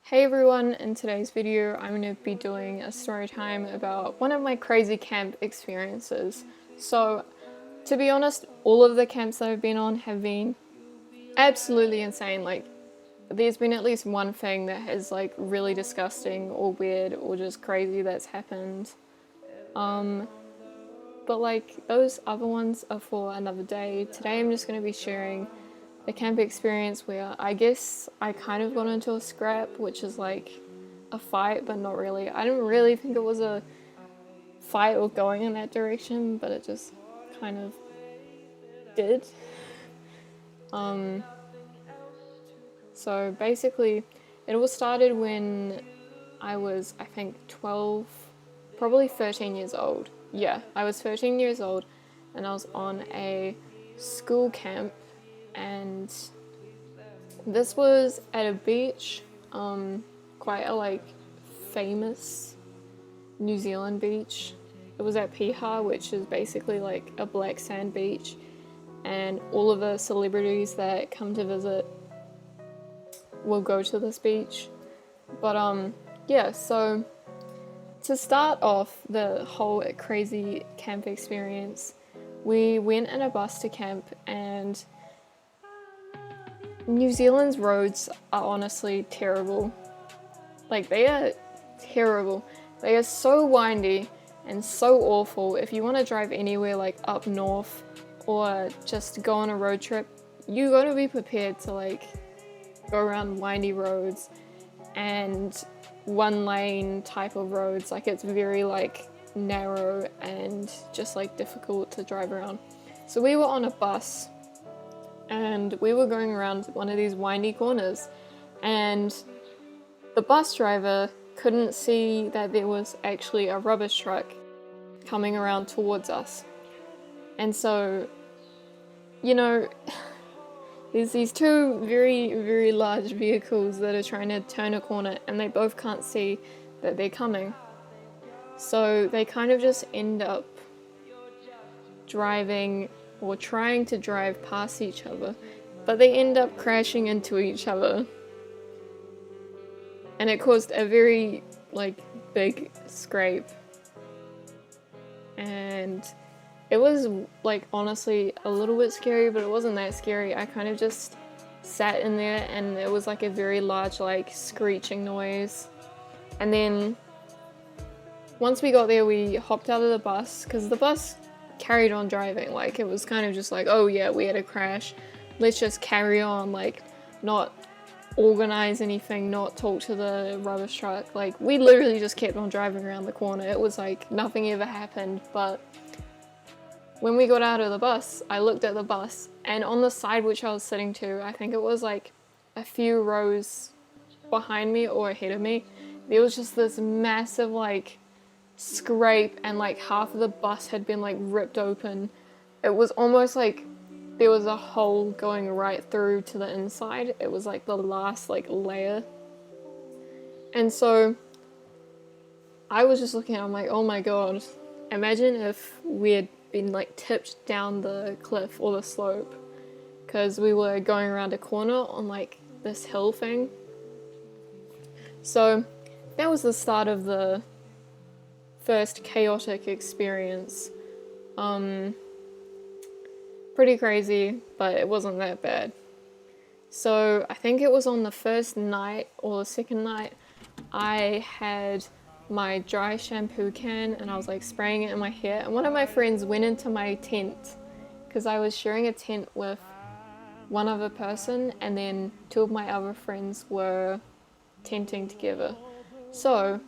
Hey everyone, in today's video I'm going to be doing a story time about one of my crazy camp experiences. So, to be honest, all of the camps that I've been on have been absolutely insane. Like, there's been at least one thing that is like really disgusting or weird or just crazy that's happened. But like, those other ones are for another day. Today I'm just going to be sharing a camp experience where I guess I kind of got into a scrap, which is like a fight, but not really. I didn't really think it was a fight or going in that direction, but it just kind of did. So basically, it all started when I was, I think, 12, probably 13 years old. Yeah, I was 13 years old, and I was on a school camp, and this was at a beach, quite a like famous New Zealand beach. It was at Piha, which is basically like a black sand beach, and all of the celebrities that come to visit will go to this beach. But yeah, so to start off the whole crazy camp experience, we went in a bus to camp, and New Zealand's roads are honestly terrible. Like, they are terrible. They are so windy and so awful. If you want to drive anywhere like up north or just go on a road trip, you gotta be prepared to like go around windy roads and one lane type of roads. Like, it's very like narrow and just like difficult to drive around. So we were on a bus and we were going around one of these windy corners, and the bus driver couldn't see that there was actually a rubbish truck coming around towards us. And so, you know, there's these two very, very large vehicles that are trying to turn a corner, and they both can't see that they're coming. So they kind of just end up driving or trying to drive past each other, but they end up crashing into each other. And it caused a very like big scrape. And it was like honestly a little bit scary, but it wasn't that scary. I kind of just sat in there, and it was like a very large like screeching noise. And then once we got there, we hopped out of the bus, because the bus carried on driving. Like, it was kind of just like, oh yeah, we had a crash, let's just carry on, like not organize anything, not talk to the rubbish truck. Like, we literally just kept on driving around the corner. It was like nothing ever happened. But when we got out of the bus, I looked at the bus, and on the side which I was sitting to, I think it was like a few rows behind me or ahead of me, there was just this massive like scrape, and like half of the bus had been like ripped open. It was almost like there was a hole going right through to the inside. It was like the last like layer. And so I was just looking at it, I'm like, oh my god, imagine if we had been like tipped down the cliff or the slope, because we were going around a corner on like this hill thing. So that was the start of the first chaotic experience. Pretty crazy, but it wasn't that bad. So I think it was on the first night or the second night, I had my dry shampoo can and I was like spraying it in my hair, and one of my friends went into my tent, because I was sharing a tent with one other person, and then two of my other friends were tenting together. So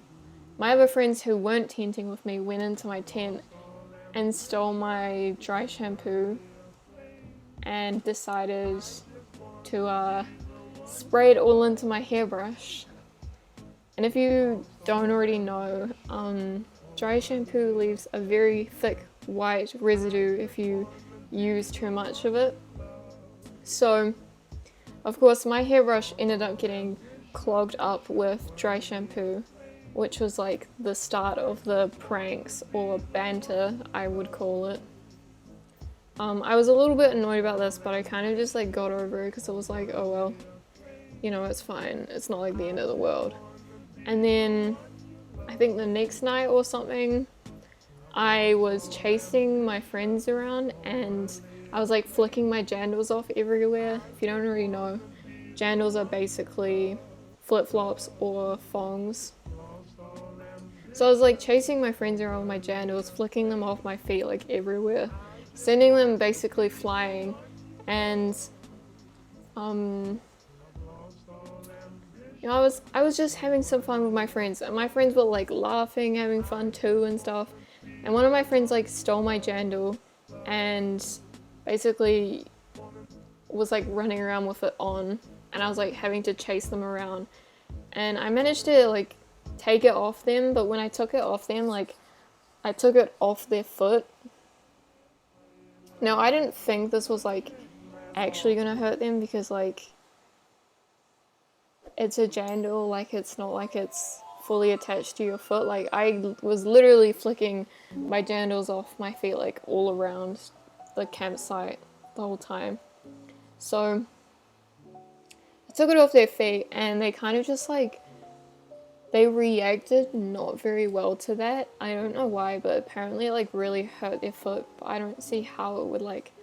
my other friends who weren't tenting with me went into my tent and stole my dry shampoo and decided to spray it all into my hairbrush. And if you don't already know, dry shampoo leaves a very thick white residue if you use too much of it. So, of course, my hairbrush ended up getting clogged up with dry shampoo, which was like the start of the pranks or banter, I would call it. I was a little bit annoyed about this, but I kind of just like got over it, because it was like, oh well, you know, it's fine. It's not like the end of the world. And then I think the next night or something, I was chasing my friends around and I was like flicking my jandals off everywhere. If you don't already know, jandals are basically flip-flops or thongs. So I was like chasing my friends around with my jandals, flicking them off my feet like everywhere, sending them basically flying, and you know, I was just having some fun with my friends, and my friends were like laughing, having fun too and stuff. And one of my friends like stole my jandal and basically was like running around with it on, and I was like having to chase them around, and I managed to like take it off them, but when I took it off them, like I took it off their foot. Now I didn't think this was like actually gonna hurt them because like it's a jandal, like it's not like it's fully attached to your foot. Like I was literally flicking my jandals off my feet like all around the campsite the whole time. So I took it off their feet and they kind of just like, they reacted not very well to that. I don't know why, but apparently it like really hurt their foot, but I don't see how it would like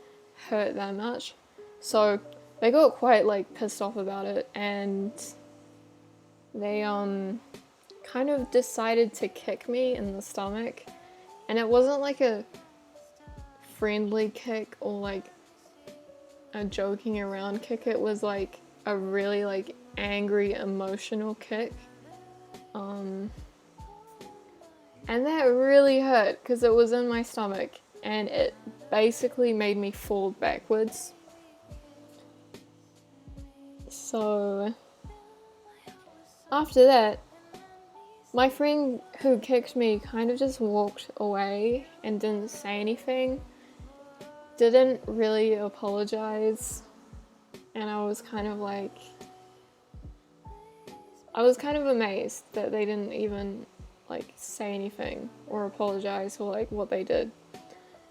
hurt that much. So they got quite like pissed off about it, and they kind of decided to kick me in the stomach. And it wasn't like a friendly kick or like a joking around kick, it was like a really like angry emotional kick. And that really hurt because it was in my stomach and it basically made me fall backwards. So after that, my friend who kicked me kind of just walked away and didn't say anything, didn't really apologize, and I was kind of like, I was kind of amazed that they didn't even like say anything or apologize for like what they did,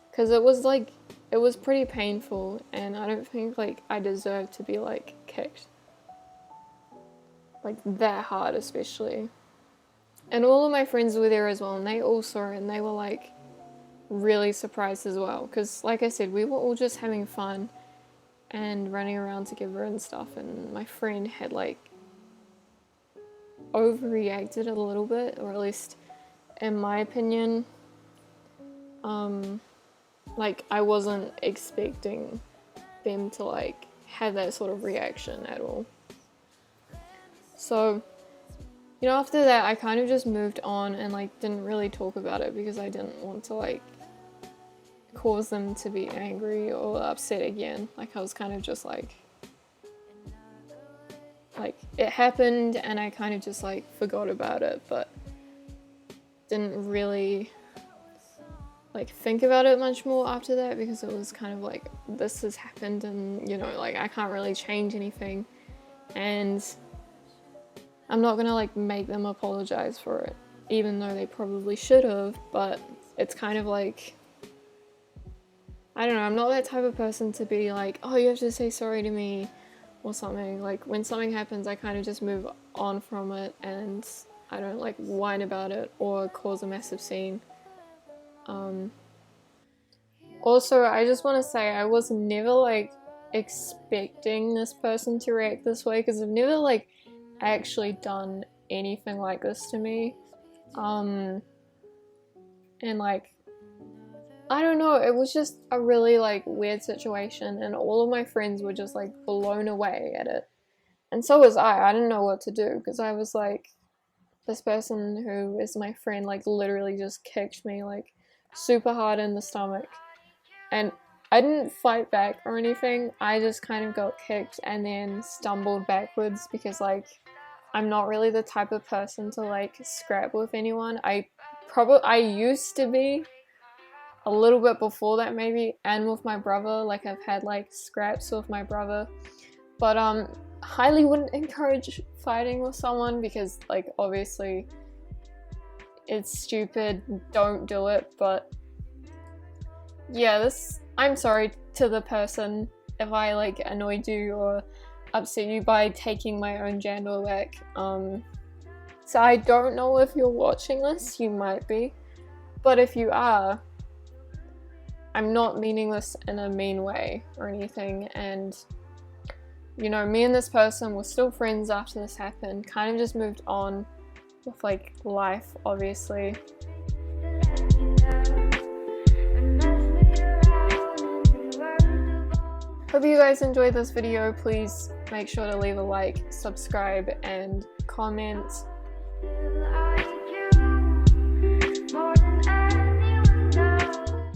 because it was like, it was pretty painful and I don't think like I deserved to be like kicked like that hard, especially. And all of my friends were there as well and they all saw it and they were like really surprised as well, because like I said, we were all just having fun and running around together and stuff, and my friend had like overreacted a little bit, or at least in my opinion. Like I wasn't expecting them to like have that sort of reaction at all. So, you know, after that I kind of just moved on and like didn't really talk about it because I didn't want to like cause them to be angry or upset again. Like I was kind of just like it happened and I kind of just like forgot about it, but didn't really like think about it much more after that, because it was kind of like, this has happened and you know, like I can't really change anything and I'm not gonna like make them apologize for it, even though they probably should have. But it's kind of like, I don't know, I'm not that type of person to be like, oh, you have to say sorry to me or something. Like when something happens, I kind of just move on from it and I don't like whine about it or cause a massive scene. Also, I just want to say I was never like expecting this person to react this way, because I've never like actually done anything like this to me. And like, I don't know, it was just a really like weird situation and all of my friends were just like blown away at it. And so was I didn't know what to do, because I was like, this person who is my friend like literally just kicked me like super hard in the stomach. And I didn't fight back or anything, I just kind of got kicked and then stumbled backwards, because like I'm not really the type of person to like scrap with anyone. I used to be a little bit before that maybe, and with my brother, like I've had like scraps with my brother, but highly wouldn't encourage fighting with someone because like obviously it's stupid, don't do it. But yeah, I'm sorry to the person if I like annoyed you or upset you by taking my own channel back. So I don't know if you're watching this, you might be, but if you are, I'm not meaning this in a mean way or anything, and you know, me and this person were still friends after this happened, kind of just moved on with like life, obviously. Hope you guys enjoyed this video. Please make sure to leave a like, subscribe, and comment.